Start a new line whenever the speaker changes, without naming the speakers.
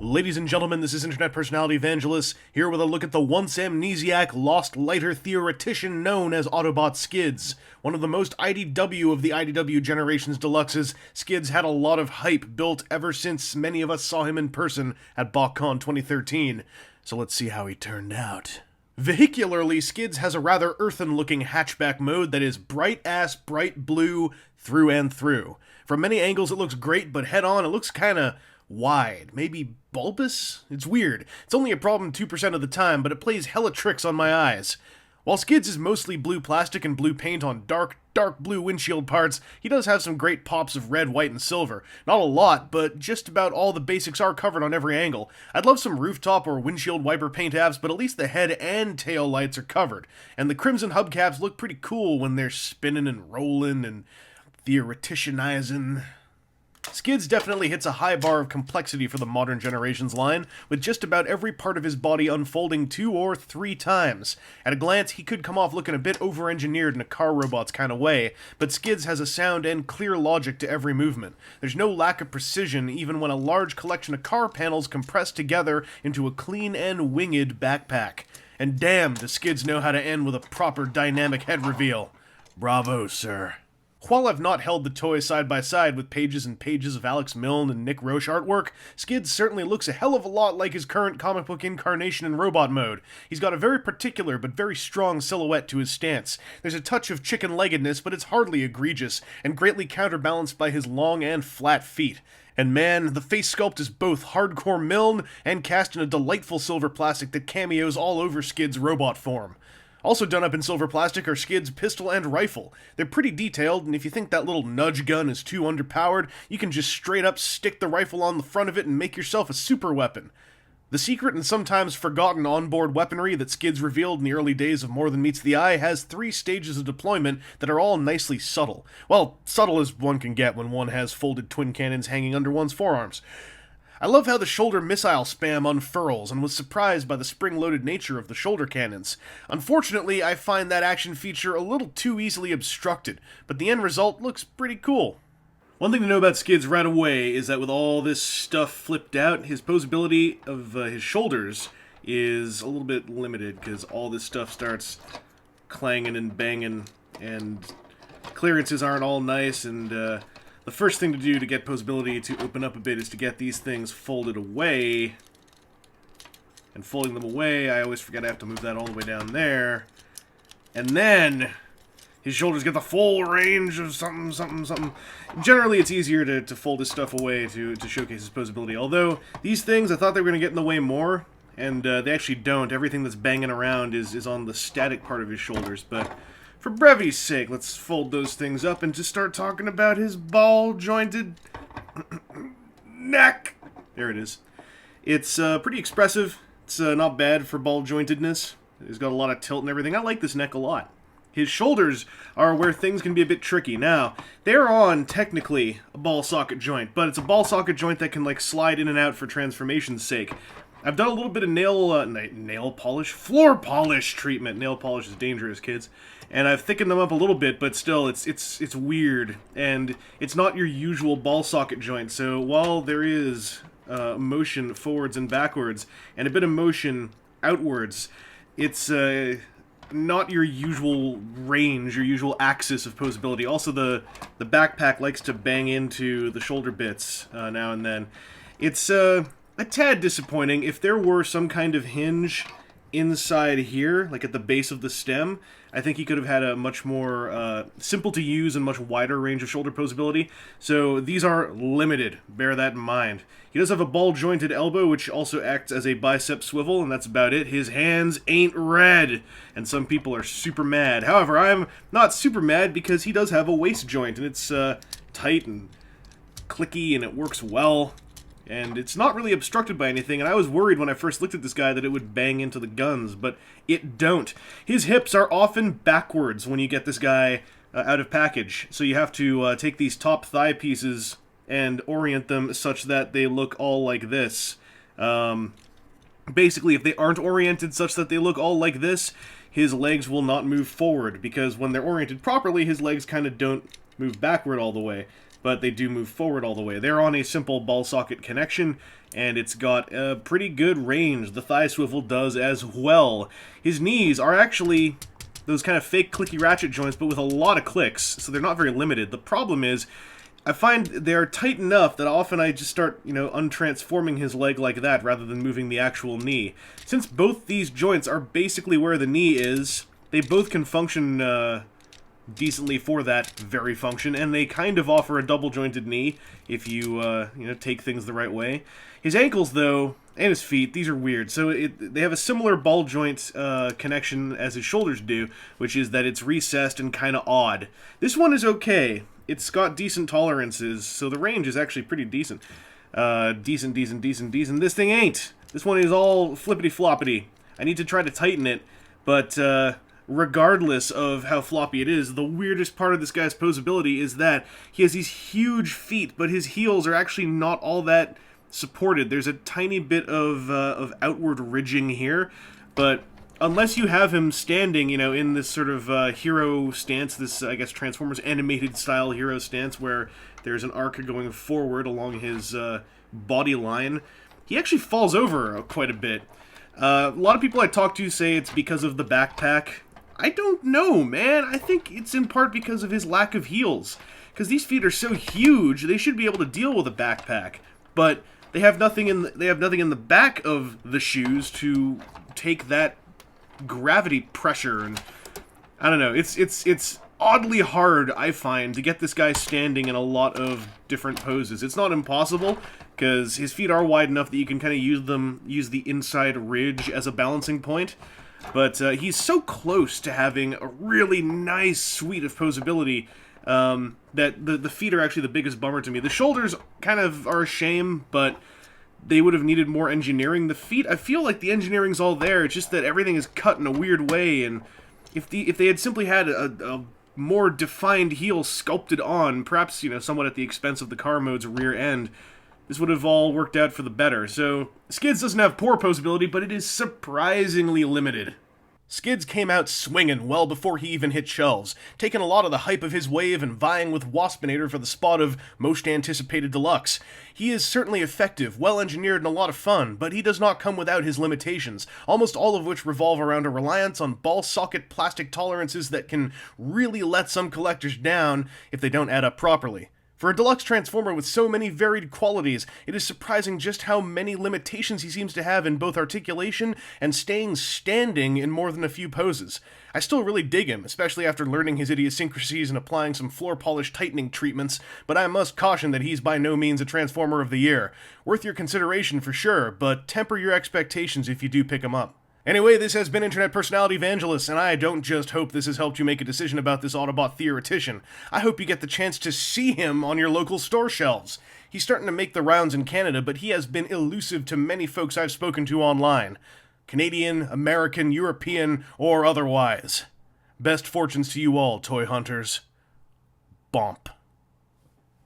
Ladies and gentlemen, this is internet personality Vangelus, here with a look at the once amnesiac, lost lighter theoretician known as Autobot Skids. One of the most IDW of the IDW Generations Deluxes, Skids had a lot of hype built ever since many of us saw him in person at BotCon 2013. So let's see how he turned out. Vehicularly, Skids has a rather earthen-looking hatchback mode that is bright-ass bright blue through and through. From many angles it looks great, but head-on it looks kinda wide, maybe bulbous? It's weird. It's only a problem 2% of the time, but it plays hella tricks on my eyes. While Skids is mostly blue plastic and blue paint on dark blue windshield parts, he does have some great pops of red, white, and silver. Not a lot, but just about all the basics are covered on every angle. I'd love some rooftop or windshield wiper paint apps, but at least the head and tail lights are covered. And the crimson hubcaps look pretty cool when they're spinning and rolling and theoreticianizing. Skids definitely hits a high bar of complexity for the modern generations line, with just about every part of his body unfolding 2 or 3 times. At a glance, he could come off looking a bit over-engineered in a car robot's kind of way, but Skids has a sound and clear logic to every movement. There's no lack of precision even when a large collection of car panels compress together into a clean and winged backpack. And damn, does Skids know how to end with a proper dynamic head reveal. Bravo, sir. While I've not held the toy side by side with pages and pages of Alex Milne and Nick Roche artwork, Skids certainly looks a hell of a lot like his current comic book incarnation in robot mode. He's got a very particular but very strong silhouette to his stance. There's a touch of chicken-leggedness, but it's hardly egregious, and greatly counterbalanced by his long and flat feet. And man, the face sculpt is both hardcore Milne and cast in a delightful silver plastic that cameos all over Skids' robot form. Also done up in silver plastic are Skids' pistol and rifle. They're pretty detailed, and if you think that little nudge gun is too underpowered, you can just straight up stick the rifle on the front of it and make yourself a super weapon. The secret and sometimes forgotten onboard weaponry that Skids revealed in the early days of More Than Meets the Eye has 3 stages of deployment that are all nicely subtle. Well, subtle as one can get when one has folded twin cannons hanging under one's forearms. I love how the shoulder missile spam unfurls, and was surprised by the spring-loaded nature of the shoulder cannons. Unfortunately, I find that action feature a little too easily obstructed, but the end result looks pretty cool. One thing to know about Skids right away is that with all this stuff flipped out, his posability of his shoulders is a little bit limited, because all this stuff starts clanging and banging, and clearances aren't all nice, and the first thing to do to get posability to open up a bit is to get these things folded away. And folding them away, I always forget I have to move that all the way down there. And then his shoulders get the full range of something. Generally, it's easier to fold his stuff away to showcase his posability. Although, these things, I thought they were going to get in the way more, and they actually don't. Everything that's banging around is on the static part of his shoulders, but for brevity's sake, let's fold those things up and just start talking about his ball-jointed neck. There it is. It's pretty expressive. It's not bad for ball-jointedness. He's got a lot of tilt and everything. I like this neck a lot. His shoulders are where things can be a bit tricky. Now, they're on, technically, a ball-socket joint, but it's a ball-socket joint that can, like, slide in and out for transformation's sake. I've done a little bit of nail polish? Floor polish treatment. Nail polish is dangerous, kids. And I've thickened them up a little bit, but still, it's weird. And it's not your usual ball socket joint, so while there is motion forwards and backwards, and a bit of motion outwards, it's not your usual range, your usual axis of posability. Also, the backpack likes to bang into the shoulder bits now and then. It's a tad disappointing. If there were some kind of hinge inside here, like at the base of the stem, I think he could have had a much more simple to use and much wider range of shoulder posability. So these are limited. Bear that in mind. He does have a ball-jointed elbow, which also acts as a bicep swivel, and that's about it. His hands ain't red, and some people are super mad. However, I'm not super mad because he does have a waist joint, and it's tight and clicky, and it works well. And it's not really obstructed by anything, and I was worried when I first looked at this guy that it would bang into the guns, but it don't. His hips are often backwards when you get this guy out of package, so you have to take these top thigh pieces and orient them such that they look all like this. Basically, if they aren't oriented such that they look all like this, his legs will not move forward, because when they're oriented properly, his legs kind of don't move backward all the way. but they do move forward all the way. They're on a simple ball socket connection, and it's got a pretty good range. The thigh swivel does as well. His knees are actually those kind of fake clicky ratchet joints, but with a lot of clicks, so they're not very limited. The problem is, I find they're tight enough that often I just start, untransforming his leg like that rather than moving the actual knee. Since both these joints are basically where the knee is, they both can function decently for that very function, and they kind of offer a double-jointed knee if you, take things the right way. His ankles, though, and his feet, these are weird. So they have a similar ball joint connection as his shoulders do, which is that it's recessed and kind of odd. This one is okay. It's got decent tolerances, so the range is actually pretty decent. Decent. This thing ain't. This one is all flippity-floppity. I need to try to tighten it, but regardless of how floppy it is, the weirdest part of this guy's posability is that he has these huge feet, but his heels are actually not all that supported. There's a tiny bit of outward ridging here, but unless you have him standing, in this sort of hero stance, this, I guess, Transformers animated style hero stance where there's an arc going forward along his body line, he actually falls over quite a bit. A lot of people I talk to say it's because of the backpack. I don't know, man. I think it's in part because of his lack of heels. Because these feet are so huge, they should be able to deal with a backpack. But they have nothing in the back of the shoes to take that gravity pressure, and I don't know. It's oddly hard, I find, to get this guy standing in a lot of different poses. It's not impossible, because his feet are wide enough that you can kind of use the inside ridge as a balancing point. But he's so close to having a really nice suite of posability that the feet are actually the biggest bummer to me. The shoulders kind of are a shame, but they would have needed more engineering. The feet, I feel like the engineering's all there. It's just that everything is cut in a weird way, and if they had simply had a more defined heel sculpted on, perhaps, somewhat at the expense of the car mode's rear end, this would have all worked out for the better. So, Skids doesn't have poor posability, but it is surprisingly limited. Skids came out swinging well before he even hit shelves, taking a lot of the hype of his wave and vying with Waspinator for the spot of most anticipated deluxe. He is certainly effective, well-engineered, and a lot of fun, but he does not come without his limitations, almost all of which revolve around a reliance on ball-socket plastic tolerances that can really let some collectors down if they don't add up properly. For a deluxe Transformer with so many varied qualities, it is surprising just how many limitations he seems to have in both articulation and staying standing in more than a few poses. I still really dig him, especially after learning his idiosyncrasies and applying some floor polish tightening treatments, but I must caution that he's by no means a Transformer of the Year. Worth your consideration for sure, but temper your expectations if you do pick him up. Anyway, this has been Internet Personality Vangelus, and I don't just hope this has helped you make a decision about this Autobot Theoretician. I hope you get the chance to see him on your local store shelves. He's starting to make the rounds in Canada, but he has been elusive to many folks I've spoken to online. Canadian, American, European, or otherwise. Best fortunes to you all, toy hunters. Bomp.